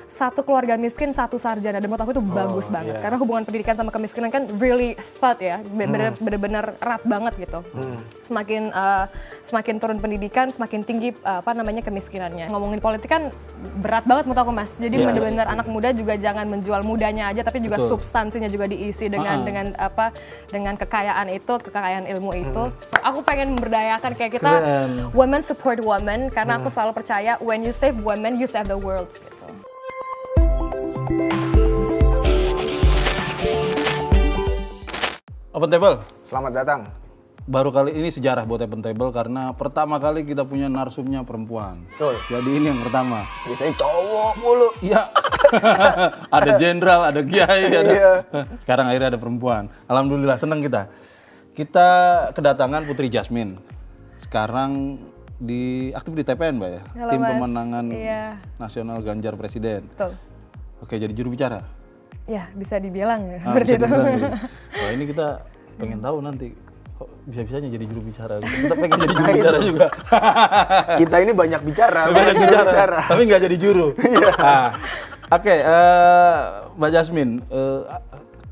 satu keluarga miskin, satu sarjana, dan menurut aku itu bagus banget. Karena hubungan pendidikan sama kemiskinan kan really thought ya, bener-bener erat banget gitu. Semakin turun pendidikan, semakin tinggi kemiskinannya. Ngomongin politik kan berat banget menurut aku, Mas. Jadi bener-bener anak muda juga jangan menjual mudanya aja, tapi juga substansinya juga diisi dengan kekayaan itu, kekayaan ilmu itu. Aku pengen memberdayakan kayak kita women support women, karena aku selalu percaya when you save women, you save the world gitu. Open Table, Selamat datang. baru kali ini sejarah buat Open Table karena pertama kali kita punya narsumnya perempuan. Betul. Jadi ini yang pertama. Biasanya cowok mulu. Iya. Ada jenderal, ada kiai, ada. Sekarang akhirnya ada perempuan. Alhamdulillah senang kita. Kita kedatangan Putri Jasmine. Sekarang aktif di TPN, Mbak ya. Halo, Tim Mas. Pemenangan Iya. Nasional Ganjar Presiden. Betul. Oke, jadi juru bicara. Ya, bisa dibilang ya, Bisa seperti itu. dibilang gitu. Wah, ini kita pengen tahu nanti kok bisa-bisanya jadi juru bicara. Kita pengen jadi juru bicara juga. Kita ini banyak bicara. Banyak bicara, tapi nggak jadi juru. Oke, Mbak Jasmine,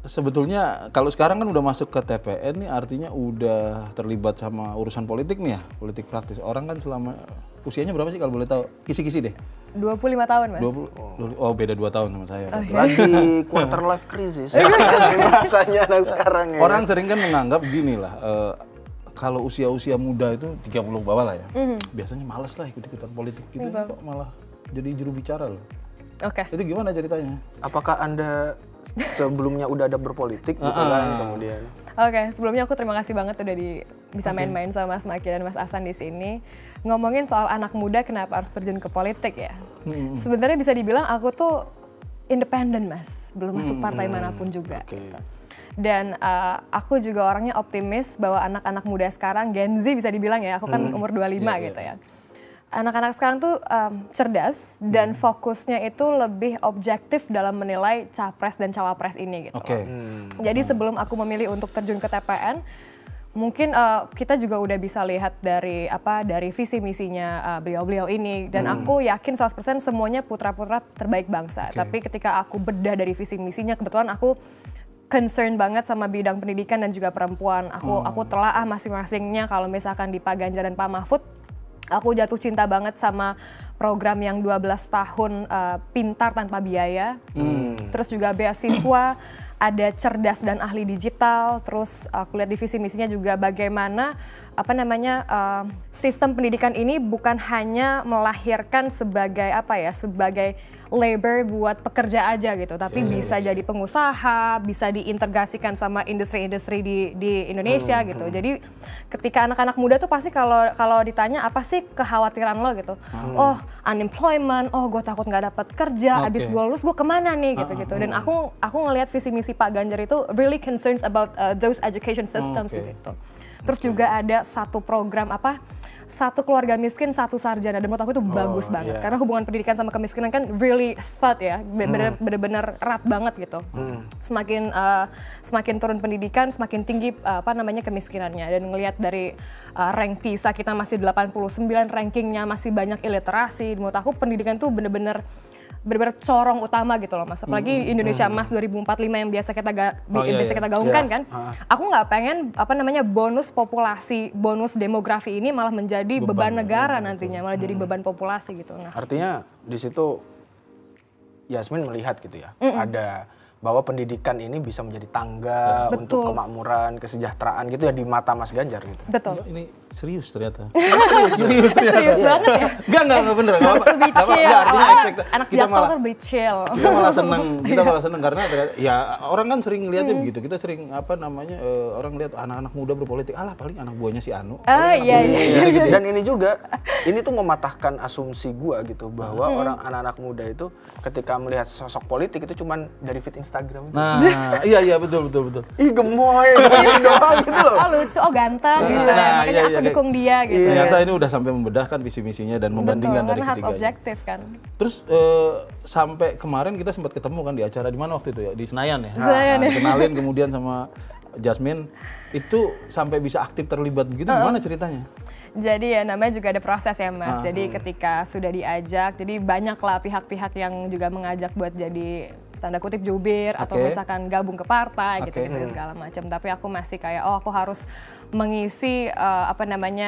sebetulnya kalau sekarang kan udah masuk ke TPN nih, artinya udah terlibat sama urusan politik nih ya, politik praktis. Orang kan selama usianya berapa sih kalau boleh tahu? Kisi-kisi deh. 25 tahun, Mas. 20, oh beda 2 tahun sama saya. Lagi quarter life crisis. Bahasanya anak sekarang ya. Orang sering kan menganggap gini lah, kalau usia-usia muda itu 30 bawah lah ya, biasanya males lah ikut-ikutan politik gitu, kok malah jadi juru bicara loh. Oke. Itu gimana ceritanya? Apakah Anda sebelumnya udah ada berpolitik gitu kan kemudian? Oke, sebelumnya aku terima kasih banget udah bisa main-main sama Mas Maki dan Mas Ahsan di sini. Ngomongin soal anak muda kenapa harus terjun ke politik ya. Sebenarnya bisa dibilang aku tuh independen, Mas. Belum masuk partai manapun juga gitu. Dan aku juga orangnya optimis bahwa anak-anak muda sekarang, Gen Z bisa dibilang ya, aku kan umur 25 gitu ya. Anak-anak sekarang tuh cerdas dan fokusnya itu lebih objektif dalam menilai capres dan cawapres ini gitu. Jadi sebelum aku memilih untuk terjun ke TPN, mungkin kita juga udah bisa lihat dari visi misinya beliau-beliau ini, dan aku yakin 100% semuanya putra-putra terbaik bangsa. Tapi ketika aku bedah dari visi misinya, kebetulan aku concern banget sama bidang pendidikan dan juga perempuan. Aku telaah masing-masingnya. Kalau misalkan di Pak Ganjar dan Pak Mahfud, aku jatuh cinta banget sama program yang 12 tahun pintar tanpa biaya. Terus juga beasiswa, ada cerdas dan ahli digital. Terus aku lihat di visi misinya juga bagaimana sistem pendidikan ini bukan hanya melahirkan sebagai sebagai labor buat pekerja aja gitu, tapi bisa jadi pengusaha, bisa diintegrasikan sama industri-industri di Indonesia gitu. Jadi ketika anak-anak muda tuh pasti kalau ditanya apa sih kekhawatiran lo gitu, oh unemployment, oh gue takut nggak dapat kerja, abis gue lulus gue kemana nih gitu. Dan aku ngelihat visi misi Pak Ganjar itu really concerns about those education systems di situ. Terus juga ada satu program satu keluarga miskin, satu sarjana, dan menurut aku itu bagus banget. Karena hubungan pendidikan sama kemiskinan kan really thought ya, bener-bener erat banget gitu. Semakin turun pendidikan, semakin tinggi kemiskinannya. Dan ngelihat dari rank PISA kita masih 89, rankingnya masih banyak illiterasi. Menurut aku pendidikan tuh bener-bener corong utama gitu loh, Mas. Apalagi Indonesia Emas 2045 yang biasa kita gaungkan kan. Aku nggak pengen bonus populasi, bonus demografi ini malah menjadi beban negara nantinya, malah jadi beban populasi gitu. Nah. Artinya di situ Yasmin melihat gitu ya, ada bahwa pendidikan ini bisa menjadi tangga untuk kemakmuran, kesejahteraan gitu ya di mata Mas Ganjar gitu. Betul. Ini serius ternyata. Serius banget ya? Enggak bener. Harus lebih chill. Anak Jaksel kan lebih chill. Kita malah seneng karena ya orang kan sering lihatnya begitu. Kita sering orang lihat anak-anak muda berpolitik, alah paling anak buahnya si Anu. Iya. Gitu. Dan ini juga, ini tuh mematahkan asumsi gua gitu bahwa anak-anak muda itu ketika melihat sosok politik itu cuman dari feed Instagram. Nah, iya betul. Ih gemoy, gitu doang gitu loh. Oh lucu, oh ganteng gitu. Makanya aku dukung dia gitu. Ternyata ini udah sampai membedahkan visi misinya dan membandingkan dari ketiganya. Karena harus objektif kan. Terus sampai kemarin kita sempat ketemu kan di acara di mana waktu itu ya, di Senayan ya. Kenalin kemudian sama Jasmine itu sampai bisa aktif terlibat begitu, gimana ceritanya? Jadi ya namanya juga ada proses ya Mas. Jadi ketika sudah diajak, jadi banyaklah pihak-pihak yang juga mengajak buat jadi tanda kutip jubir atau misalkan gabung ke partai gitu-gitu segala macam. Tapi aku masih kayak aku harus mengisi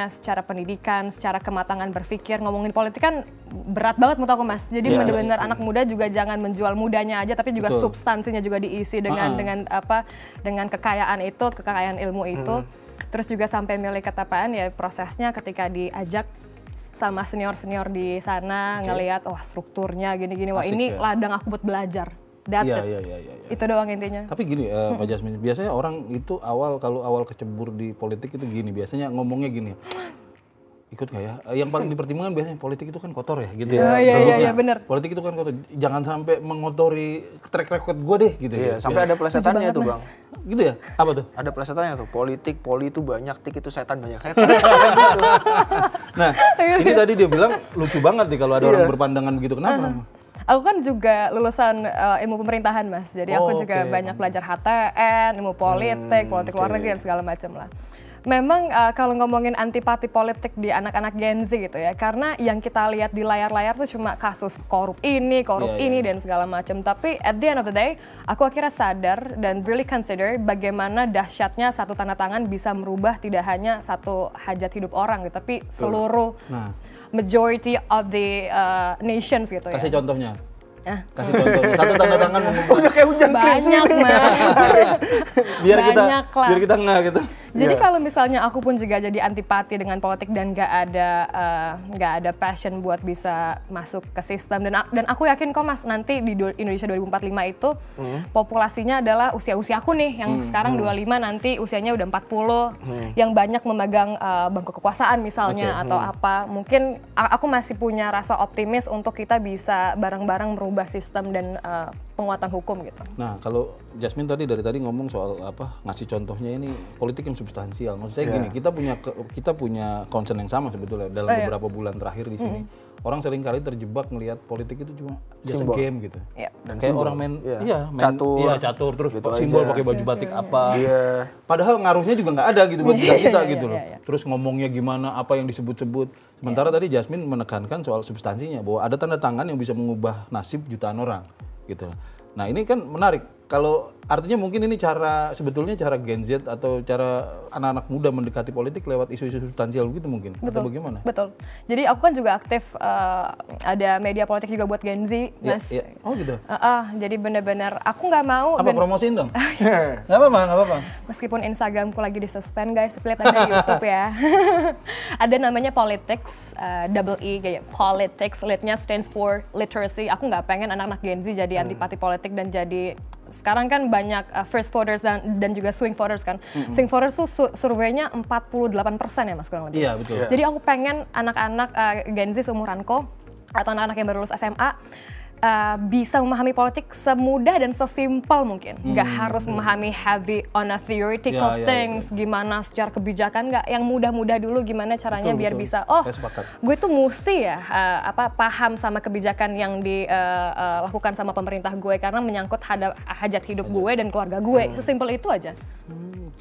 secara pendidikan, secara kematangan berpikir. Ngomongin politik kan berat banget menurut aku Mas. Jadi benar-benar anak muda juga jangan menjual mudanya aja, tapi juga substansinya juga diisi dengan kekayaan itu, kekayaan ilmu itu. Terus juga sampai milih ketapaan ya prosesnya ketika diajak sama senior-senior di sana ngelihat wah strukturnya gini-gini, wah ini ladang aku buat belajar. That's it. Itu doang intinya. Tapi gini Mbak Jasmine, biasanya orang itu kalau awal kecebur di politik itu gini, biasanya ngomongnya gini, ikut nggak ya? Yang paling dipertimbangkan biasanya politik itu kan kotor ya, gitu ya. Iya benar. Politik itu kan kotor, jangan sampai mengotori track record gue deh, gitu ya. Sampai ada plesetannya tuh Bang. Gitu ya? Apa tuh? Ada plesetannya tuh, poli itu banyak, tik itu setan banyak setan. Nah, ini tadi dia bilang lucu banget nih kalau ada orang berpandangan begitu. Kenapa? Aku kan juga lulusan ilmu pemerintahan Mas, jadi aku juga banyak belajar HTN, ilmu politik luar negeri dan segala macam lah. Memang kalau ngomongin antipati politik di anak-anak Gen Z gitu ya, karena yang kita lihat di layar-layar tuh cuma kasus korup ini dan segala macam. Tapi at the end of the day, aku akhirnya sadar dan really consider bagaimana dahsyatnya satu tanda tangan bisa merubah tidak hanya satu hajat hidup orang gitu, tapi seluruh majority of the nations gitu ya. Kasih contohnya. Kasih contohnya. Satu tanda tangan Udah kayak hujan skripsi banyak Mas. biar kita nggak gitu. Jadi kalau misalnya aku pun juga jadi antipati dengan politik dan nggak ada passion buat bisa masuk ke sistem, dan aku yakin kok Mas nanti di Indonesia 2045 itu populasinya adalah usia aku nih yang sekarang 25, nanti usianya udah 40 yang banyak memegang bangku kekuasaan misalnya atau apa. Mungkin aku masih punya rasa optimis untuk kita bisa bareng-bareng merubah sistem dan penguatan hukum gitu. Nah, kalau Jasmine dari tadi ngomong soal ngasih contohnya ini politik yang substansial. Maksud saya gini, kita punya concern yang sama sebetulnya dalam beberapa bulan terakhir di sini. Orang sering kali terjebak ngelihat politik itu cuma just a game gitu. Dan kayak orang main catur terus gitu simbol pakai baju batik apa. Padahal ngaruhnya juga nggak ada gitu buat kita gitu loh. Terus ngomongnya gimana, apa yang disebut-sebut. Sementara tadi Jasmine menekankan soal substansinya bahwa ada tanda tangan yang bisa mengubah nasib jutaan orang gitu. Nah, ini kan menarik. Kalau artinya mungkin ini sebetulnya cara Gen Z atau cara anak-anak muda mendekati politik lewat isu-isu substansial gitu mungkin. Atau bagaimana? Betul. Jadi aku kan juga aktif ada media politik juga buat Gen Z, Mas. Oh gitu. Jadi benar-benar aku nggak mau. Apa promosiin dong? Nggak apa-apa. Meskipun Instagramku lagi di-suspend guys, lihat ada di YouTube ya. Ada namanya Politics, double E kayak Politics, lit-nya stands for literacy. Aku nggak pengen anak-anak Gen Z jadi antipati politik dan jadi sekarang kan banyak first voters dan juga swing voters kan. Swing voters tuh surveinya 48% ya Mas kurang lebih. Iya betul. Jadi aku pengen anak-anak Gen Z seumuranku atau anak-anak yang baru lulus SMA bisa memahami politik semudah dan sesimpel mungkin. Nggak harus memahami heavy on a theoretical things, gimana secara kebijakan, nggak, yang mudah-mudah dulu gimana caranya biar bisa, gue tuh mesti ya paham sama kebijakan yang dilakukan sama pemerintah gue karena menyangkut hajat hidup gue dan keluarga gue. Sesimpel itu aja.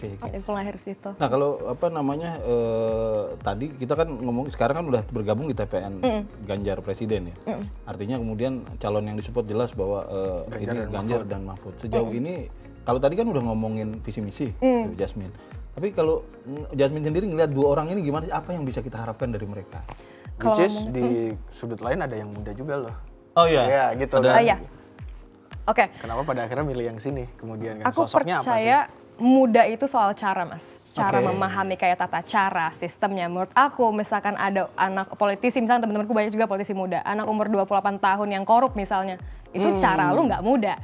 Itu lahir situ. Nah kalau tadi kita kan ngomong sekarang kan udah bergabung di TPN Ganjar Presiden ya. Artinya kemudian calon yang disupport jelas bahwa ini Ganjar dan Mahfud. Sejauh ini kalau tadi kan udah ngomongin visi misi Jasmine. Tapi kalau Jasmine sendiri ngelihat dua orang ini gimana sih, apa yang bisa kita harapkan dari mereka? Which is di sudut lain ada yang muda juga loh. Oh iya. Iya gitu kan. Oke. Kenapa pada akhirnya milih yang sini? Kemudian kan aku sosoknya apa sih? percaya muda itu soal cara Mas, cara memahami kayak tata cara, sistemnya. Menurut aku misalkan ada anak politisi, misalnya teman-temanku banyak juga politisi muda, anak umur 28 tahun yang korup misalnya, itu cara lu nggak muda.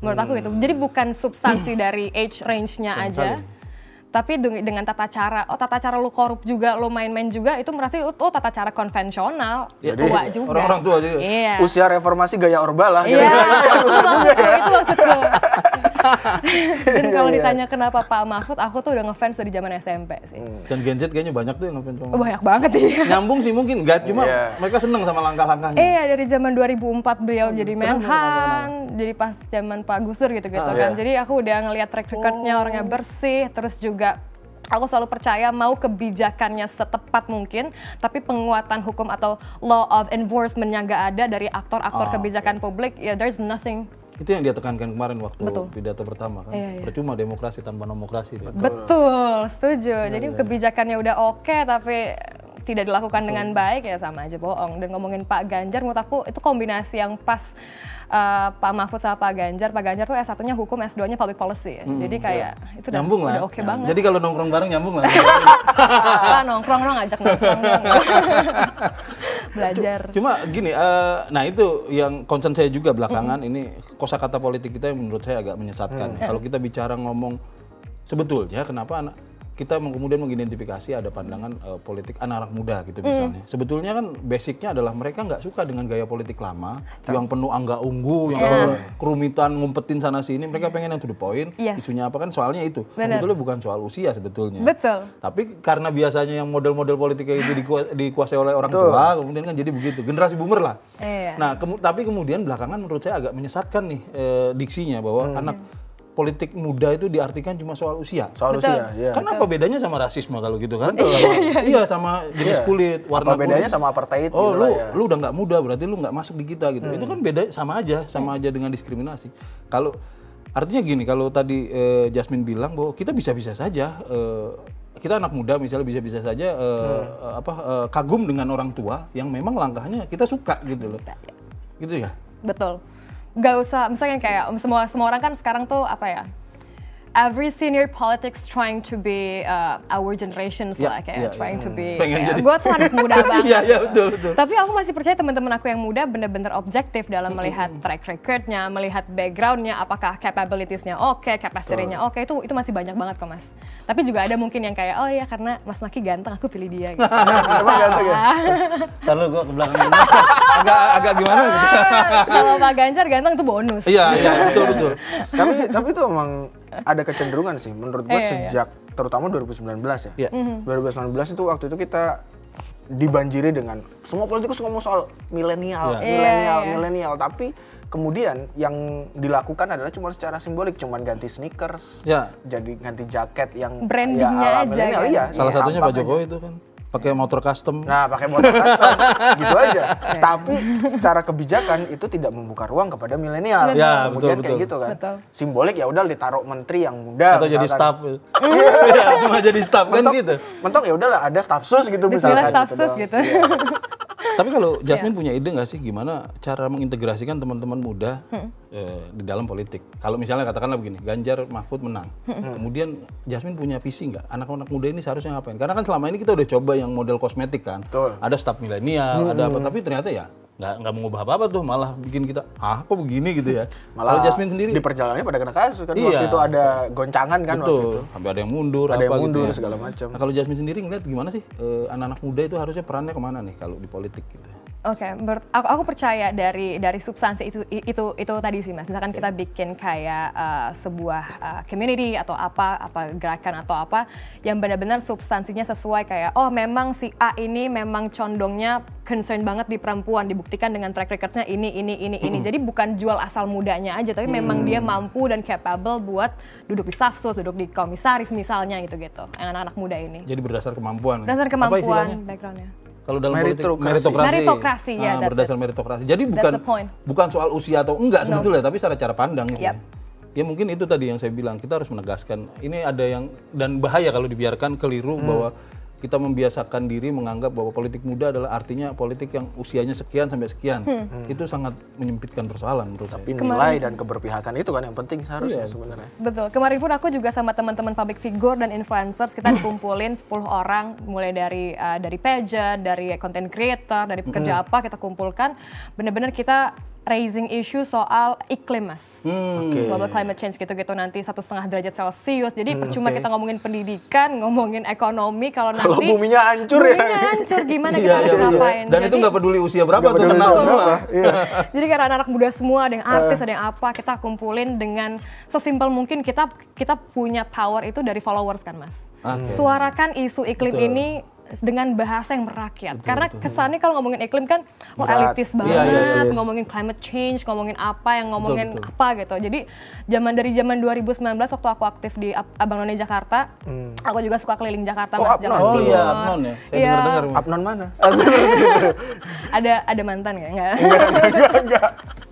Menurut aku gitu. Jadi bukan substansi dari age range-nya aja, tapi dengan tata cara. Tata cara lu korup juga, lu main-main juga, itu berarti tata cara konvensional, tua juga. Orang-orang tua juga. Iya. Usia reformasi gaya Orba lah. Iya, itu maksudku. Dan kalau ditanya kenapa Pak Mahfud, aku tuh udah ngefans dari zaman SMP sih. Dan Gen Z kayaknya banyak tuh yang ngefans sama. Banyak banget ya. Nyambung sih mungkin, enggak cuma mereka seneng sama langkah-langkahnya. Iya, dari zaman 2004 beliau jadi Menhan, jadi pas zaman Pak Gus Dur gitu-gitu kan. Jadi aku udah ngelihat track record-nya, orangnya bersih, terus juga Aku selalu percaya mau kebijakannya setepat mungkin, tapi penguatan hukum atau law of enforcement-nya nggak ada dari aktor-aktor kebijakan publik, ya there's nothing. Itu yang dia tekankan kemarin waktu pidato pertama kan. Percuma demokrasi tanpa nomokrasi. Betul, setuju. Jadi kebijakannya udah oke, tapi tidak dilakukan dengan baik, ya sama aja bohong. Dan ngomongin Pak Ganjar, menurut aku itu kombinasi yang pas. Pak Mahfud sama Pak Ganjar tuh S1-nya hukum, S2-nya public policy ya. Jadi kayak itu udah oke banget. Jadi kalau nongkrong bareng nyambung lah. Pak nongkrong dong, ngajak nongkrong dong. Belajar. Cuma gini, nah itu yang concern saya juga belakangan ini kosakata politik kita yang menurut saya agak menyesatkan. Kalau kita bicara ngomong sebetulnya kenapa kita kemudian mengidentifikasi ada pandangan politik anak-anak muda gitu misalnya. Sebetulnya kan basicnya adalah mereka nggak suka dengan gaya politik lama yang penuh angga unggu, yang penuh kerumitan, ngumpetin sana sini. Mereka pengen yang to the point. Isunya apa kan soalnya itu. Sebetulnya bukan soal usia sebetulnya. Betul. Tapi karena biasanya yang model-model politiknya itu dikuasai oleh orang tua, kemudian kan jadi begitu. Generasi boomer lah. Nah, tapi kemudian belakangan menurut saya agak menyesatkan nih diksinya bahwa anak politik muda itu diartikan cuma soal usia. Soal usia, iya. Kan apa bedanya sama rasisme kalau gitu kan? Iya, sama jenis kulit, warna kulit. Apa bedanya kulit. sama apartheid? Oh, gitu lu udah nggak muda, berarti lu nggak masuk di kita gitu. Itu kan beda, sama aja dengan diskriminasi. Kalau artinya gini, kalau tadi Jasmine bilang bahwa kita bisa-bisa saja, kita anak muda misalnya bisa-bisa saja kagum dengan orang tua yang memang langkahnya kita suka gitu loh, gitu ya. Betul. Gak usah, misalnya kayak semua orang kan sekarang tuh apa ya, every senior politics trying to be our generations lah, kayak trying to be, gue tuh anak muda banget. Iya, betul. Tapi aku masih percaya teman-teman aku yang muda bener-bener objektif dalam melihat track recordnya, melihat backgroundnya, apakah capabilitiesnya oke, capacity-nya oke, itu masih banyak banget kok Mas. Tapi juga ada mungkin yang kayak, oh ya karena Mas Maki ganteng aku pilih dia gitu. Lalu gue ke belakang ini agak gimana gitu. Kalau Pak Ganjar ganteng itu bonus. Iya, betul. Tapi itu emang ada kecenderungan sih menurut gue sejak terutama 2019 ya. 2019 itu waktu itu kita dibanjiri dengan semua politikus ngomong soal milenial, tapi kemudian yang dilakukan adalah cuma secara simbolik, cuma ganti sneakers, jadi ganti jaket yang brandingnya aja. Kan? Salah satunya Pak Jokowi itu kan pakai motor custom. Nah, pakai motor custom gitu aja. Tapi secara kebijakan itu tidak membuka ruang kepada milenial. Ya, kemudian betul. Kayak gitu kan. Betul. Simbolik ya udah ditaruh menteri yang muda atau jadi staff. Cuma jadi staff kan gitu. Mentok ya udahlah ada staff sus gitu misalkan. Bismillah staff sus gitu. Tapi kalau Jasmine punya ide nggak sih gimana cara mengintegrasikan teman-teman muda di dalam politik? Kalau misalnya katakanlah begini, Ganjar Mahfud menang, kemudian Jasmine punya visi nggak? Anak-anak muda ini seharusnya ngapain? Karena kan selama ini kita udah coba yang model kosmetik kan, ada staff milenial, ada apa, tapi ternyata ya nggak mengubah apa-apa tuh, malah bikin kita kok begini gitu ya. Malah kalau Jasmine sendiri di perjalanannya pada kena kasus kan, waktu itu ada goncangan kan. Waktu itu sampai ada yang mundur, gitu ya. segala macam. Nah, kalau Jasmine sendiri ngeliat gimana sih anak-anak muda itu harusnya perannya kemana nih kalau di politik gitu? Oke, aku percaya dari substansi itu tadi sih Mas. Misalkan kita bikin kayak sebuah community atau apa gerakan atau apa yang benar-benar substansinya sesuai, kayak memang si A ini memang condongnya concern banget di perempuan, dibuktikan dengan track record-nya ini. Jadi bukan jual asal mudanya aja, tapi memang dia mampu dan capable buat duduk di stafsus, duduk di komisaris misalnya gitu-gitu. Anak-anak muda ini. Jadi berdasar kemampuan. Berdasar kemampuan background-nya. Kalau dalam meritokrasi ya, berdasar meritokrasi. Jadi bukan soal usia atau enggak sebetulnya, tapi secara cara pandang gitu. Ya mungkin itu tadi yang saya bilang, kita harus menegaskan. Ini ada yang, dan bahaya kalau dibiarkan keliru bahwa kita membiasakan diri menganggap bahwa politik muda adalah artinya politik yang usianya sekian sampai sekian. Itu sangat menyempitkan persoalan menurut saya. Tapi nilai dan keberpihakan itu kan yang penting seharusnya sebenarnya. Betul. Kemarin pun aku juga sama teman-teman public figure dan influencers, kita dikumpulin 10 orang, mulai dari pageant, dari content creator, dari pekerja apa, kita kumpulkan. Benar-benar kita raising issue soal iklim Mas, global climate change gitu-gitu, nanti 1,5 derajat Celcius. Jadi percuma kita ngomongin pendidikan, ngomongin ekonomi, kalau nanti buminya hancur gimana kita harus ngapain. Dan itu nggak peduli usia berapa tuh, kenal semua. Jadi karena anak-anak muda semua, ada yang artis, ada yang apa, kita kumpulin dengan sesimpel mungkin. Kita punya power itu dari followers kan Mas. Suarakan isu iklim ini dengan bahasa yang merakyat. Karena kesannya kalau ngomongin iklim kan elitis banget, Iya. ngomongin climate change, ngomongin apa, yang ngomongin apa gitu. Jadi dari zaman 2019 waktu aku aktif di Abang None Jakarta, aku juga suka keliling Jakarta, Mas, Jakarta Oh Timur. iya, Abnon ya. Saya dengar-dengar. Abnon mana? Ada mantan nggak?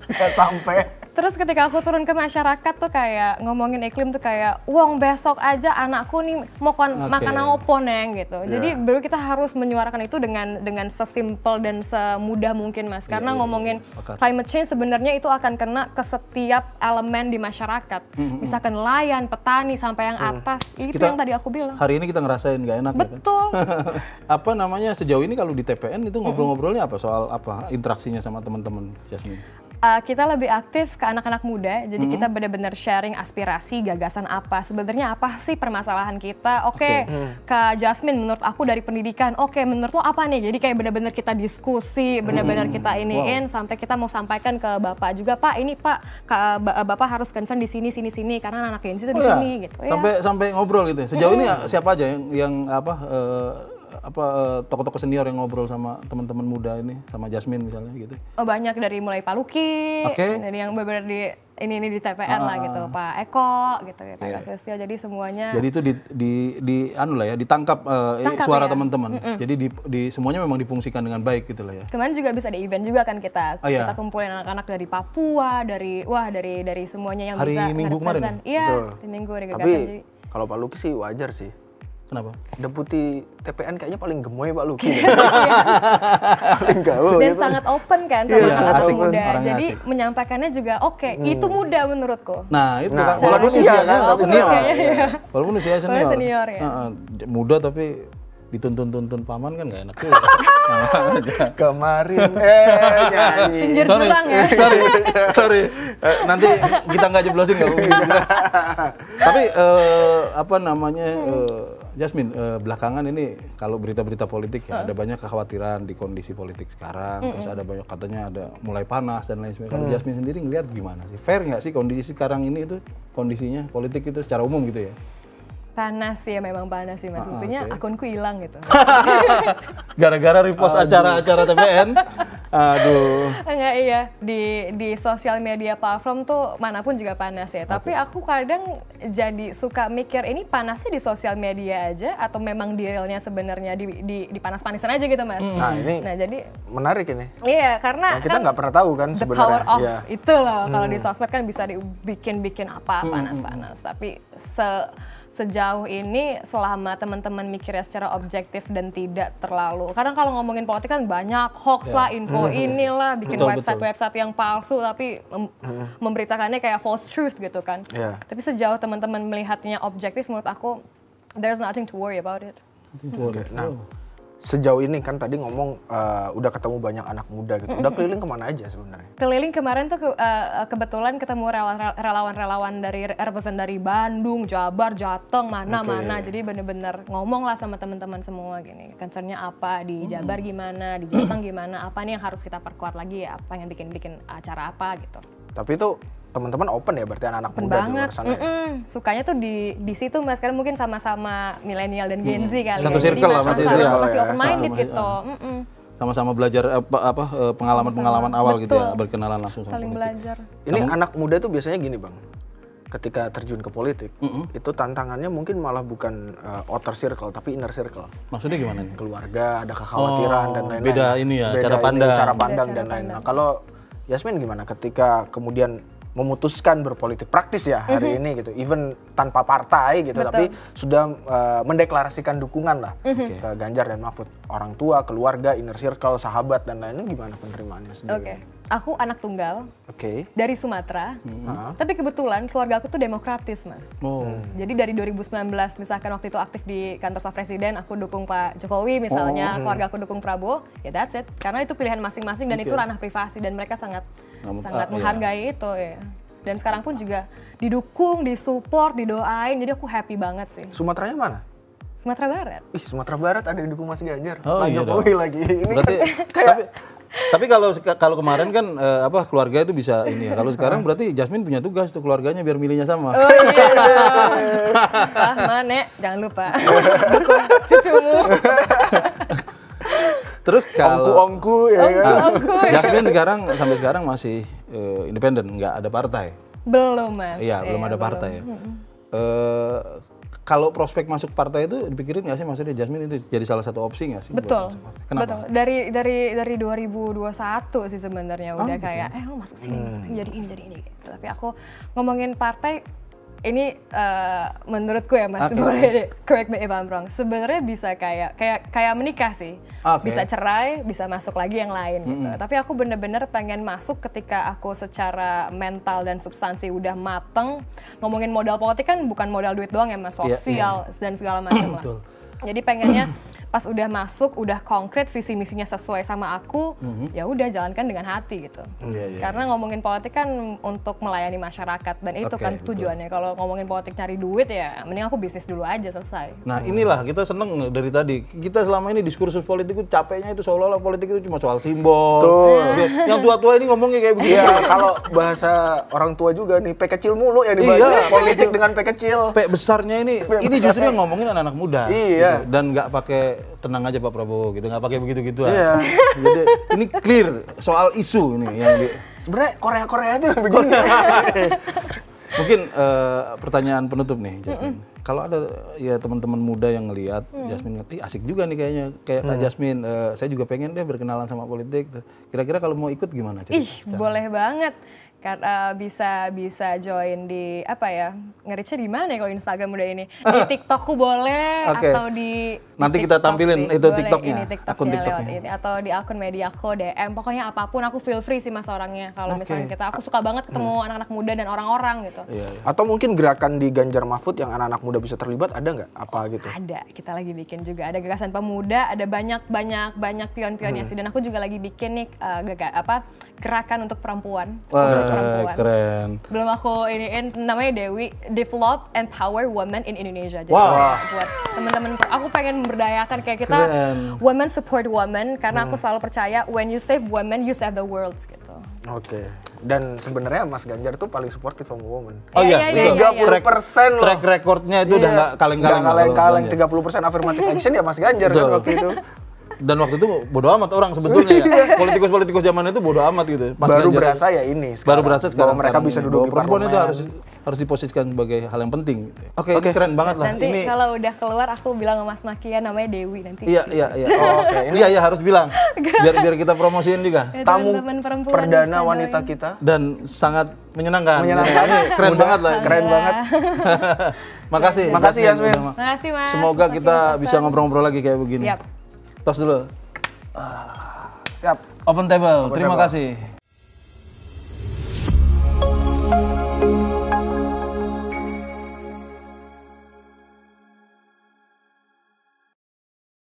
Enggak sampai. Terus ketika aku turun ke masyarakat tuh kayak ngomongin iklim tuh kayak, wong besok aja anakku nih mau makan apa neng gitu. Jadi baru kita harus menyuarakan itu dengan sesimpel dan semudah mungkin, Mas. Karena ngomongin climate change sebenarnya itu akan kena ke setiap elemen di masyarakat. Misalkan nelayan, petani sampai yang atas. Itu yang tadi aku bilang. Hari ini kita ngerasain nggak enak. Betul. Ya kan? Apa namanya sejauh ini kalau di TPN itu ngobrol-ngobrolnya apa soal apa interaksinya sama teman-teman, Jasmine? Kita lebih aktif ke anak-anak muda, jadi kita benar-benar sharing aspirasi, gagasan apa, sebenarnya apa sih permasalahan kita. Oke, Kak Jasmine, menurut aku dari pendidikan, oke, menurut lo apa nih? Jadi kayak benar-benar kita diskusi, benar-benar kita iniin, sampai kita mau sampaikan ke Bapak juga, Pak, ini Pak, Bapak harus concern di sini, karena anak Gen Z itu di sini, gitu. Sampai ngobrol gitu ya. Sejauh ini siapa aja yang tokoh-tokoh senior yang ngobrol sama teman-teman muda ini, sama Jasmine misalnya gitu? Oh, banyak, dari mulai Pak Luki, dari yang benar-benar di ini di TPN lah gitu, Pak Eko gitu, Pak Sestio, jadi semuanya. Jadi itu ditangkap suara teman-teman. Jadi semuanya memang difungsikan dengan baik gitu lah ya. Kemarin juga bisa di event juga kan kita kumpulin anak-anak dari Papua, dari semuanya yang hari bisa. Minggu kemarin. Iya, hari Minggu ada gagasan. Tapi kalau Pak Luki sih wajar sih. Kenapa? Deputi TPN kayaknya paling gemoy Pak Luki. Paling gaul. Dan gitu. sangat open kan sama anak asik, muda. orangnya Jadi asik. menyampaikannya juga itu muda menurutku. Nah, itu kan cara walaupun usia usianya kan, senior. Walaupun Walaupun usianya senior. senior ya. Muda tapi dituntun paman kan nggak enak juga. Kemarin nyanyi. Pinggir jurang ya. Sorry. Nanti kita nggak jeblosin nggak apa-apa. Tapi Jasmine, belakangan ini kalau berita-berita politik ya ada banyak kekhawatiran di kondisi politik sekarang, terus ada banyak katanya ada mulai panas dan lain sebagainya. Kalau Jasmine sendiri ngelihat gimana sih? Fair nggak sih kondisi sekarang ini itu, kondisinya politik itu secara umum gitu ya? Panas ya, memang panas sih, Mas. Buktinya akunku hilang gitu. Gara-gara repost acara-acara TPN. Aduh. Enggak, iya. Di sosial media platform tuh manapun juga panas ya. Tapi aku kadang jadi suka mikir, ini panasnya di sosial media aja atau memang di realnya sebenarnya di panas-panisan aja gitu, Mas. Nah, ini jadi menarik ini. iya, karena Kita nggak pernah tahu kan the sebenarnya. power of Iya. itu loh. Kalau di sosmed kan bisa dibikin apa panas-panas. Tapi sejauh ini selama teman-teman mikirnya secara objektif dan tidak terlalu, kadang kalau ngomongin politik kan banyak hoax lah, info inilah, bikin website yang palsu tapi memberitakannya kayak false truth gitu kan. Tapi sejauh teman-teman melihatnya objektif, menurut aku there's nothing to worry about it. Nah, sejauh ini kan tadi ngomong udah ketemu banyak anak muda gitu. Udah keliling kemana aja sebenarnya? Keliling kemarin tuh kebetulan ketemu relawan-relawan dari represent dari Bandung, Jabar, Jateng, mana-mana. Jadi bener-bener ngomong lah sama teman-teman semua gini. Concernnya apa di Jabar gimana, di Jateng gimana, apa nih yang harus kita perkuat lagi ya, apa yang bikin acara apa gitu. Tapi itu teman-teman open ya, berarti anak Open muda banget. di luar sana. Sukanya tuh di situ, Mas, karena mungkin sama-sama milenial dan Gen Z kali Satu ya. circle lah masih ya. open minded gitu. Sama-sama belajar pengalaman-pengalaman awal gitu ya, berkenalan langsung sama Saling politik. belajar. Ini anak muda tuh biasanya gini, Bang. Ketika terjun ke politik, itu tantangannya mungkin malah bukan outer circle, tapi inner circle. Maksudnya gimana nih? Keluarga, ada kekhawatiran dan lain-lain. Beda ini ya, cara pandang. Cara pandang dan lain-lain. Nah, kalau Yasmin gimana ketika kemudian memutuskan berpolitik praktis ya hari ini gitu, even tanpa partai gitu, tapi sudah mendeklarasikan dukungan lah ke Ganjar dan Mahfud. Orang tua, keluarga, inner circle, sahabat dan lainnya, gimana penerimaannya sendiri? Aku anak tunggal dari Sumatera, tapi kebetulan keluarga aku tuh demokratis, Mas. Jadi dari 2019, misalkan waktu itu aktif di kantor staf presiden, aku dukung Pak Jokowi misalnya, keluarga aku dukung Prabowo, ya that's it. Karena itu pilihan masing-masing dan itu ranah privasi dan mereka sangat menghargai itu ya. Dan sekarang pun juga didukung, disupport, didoain, jadi aku happy banget sih. Sumateranya mana? Sumatera Barat. Ih, Sumatera Barat ada yang dukung Mas Ganjar. Oh, Pak iya Jokowi dong. lagi. Ini Berarti, kayak tapi kalau kemarin kan keluarga itu bisa ini ya. Kalau sekarang berarti Jasmine punya tugas tuh keluarganya biar milihnya sama. Oh iya dong. Nek, jangan lupa dukung cucumu. Terus kalau ongku ya kan. Jasmine sampai sekarang masih independen, nggak ada partai. Belum, Mas. Iya, belum ada partai ya. Kalau prospek masuk partai itu dipikirin nggak sih, maksudnya Jasmine itu jadi salah satu opsi nggak sih? Betul. Buat masuk partai? Kenapa? Betul. Dari 2021 sih sebenarnya udah gitu kayak lo masuk sini, jadi ini gitu. Tapi aku ngomongin partai ini menurutku ya Mas, boleh deh, correct me if I'm wrong. Sebenarnya bisa kayak menikah sih. Bisa cerai, bisa masuk lagi yang lain gitu. Tapi aku bener-bener pengen masuk ketika aku secara mental dan substansi udah mateng. Ngomongin modal politik kan bukan modal duit doang ya Mas, sosial dan segala macam lah. Jadi pengennya pas udah masuk, udah konkret visi misinya sesuai sama aku, ya udah jalankan dengan hati gitu. Karena ngomongin politik kan untuk melayani masyarakat dan itu kan tujuannya. Kalau ngomongin politik cari duit ya, mending aku bisnis dulu aja selesai. Nah inilah kita seneng dari tadi. Kita selama ini diskursus politik itu capeknya itu seolah-olah politik itu cuma soal simbol. Yang tua-tua ini ngomongnya kayak begitu. Iya, kalau bahasa orang tua juga nih, P kecil mulu ya dibahas. Politik dengan P kecil. P besarnya ini justru yang ngomongin anak-anak muda. Iya. Gitu. Dan nggak pakai tenang aja Pak Prabowo gitu, nggak pakai begitu-gitu. Iya. Jadi ini clear soal isu ini yang sebenarnya Korea itu yang begini. Mungkin pertanyaan penutup nih, Jasmine. Kalau ada ya teman-teman muda yang ngelihat Jasmine, asik juga nih kayaknya, kayak Kak Jasmine, saya juga pengen deh berkenalan sama politik. Kira-kira kalau mau ikut gimana? Boleh banget. Karena bisa join di apa ya, nge-reach-nya di mana ya kalau Instagram udah ini, di TikTokku boleh atau di nanti kita tampilin itu TikToknya, akun TikToknya ini, atau di akun mediaku DM, pokoknya apapun aku feel free sih Mas orangnya. Kalau misalnya aku suka banget ketemu anak-anak muda dan orang-orang gitu. Atau mungkin gerakan di Ganjar Mahfud yang anak-anak muda bisa terlibat, ada nggak apa gitu? Ada, kita lagi bikin juga, ada gagasan pemuda, ada banyak pion-pionnya sih, dan aku juga lagi bikin nih gerakan untuk perempuan. Keren. Belum aku iniin, namanya Dewi, Develop Empower Women in Indonesia. Jadi buat teman-teman, aku pengen memberdayakan kayak kita women support women, karena aku selalu percaya when you save women, you save the world gitu. Oke. Dan sebenarnya Mas Ganjar tuh paling supportive sama women. Oh iya, 30% loh. Track recordnya itu udah nggak kaleng-kaleng. 30% affirmative action ya Mas Ganjar kan waktu itu. Dan waktu itu bodo amat orang sebetulnya ya. Politikus-politikus zaman itu bodo amat gitu. Pas baru berasa ya ini sekarang. Baru berasa sekarang mereka bisa duduk di perempuan itu harus diposisikan sebagai hal yang penting. Oke, keren banget lah. Nanti kalau udah keluar aku bilang sama Mas Makian, namanya Dewi nanti. Iya. Iya harus bilang. Biar kita promosiin juga. Tamu perdana wanita kita. Dan sangat menyenangkan. Keren banget lah. Keren banget. Makasih Yasmin. Makasih Mas. Semoga kita bisa ngobrol-ngobrol lagi kayak begini. Siap. Tos dulu. Siap. Open table. Terima kasih.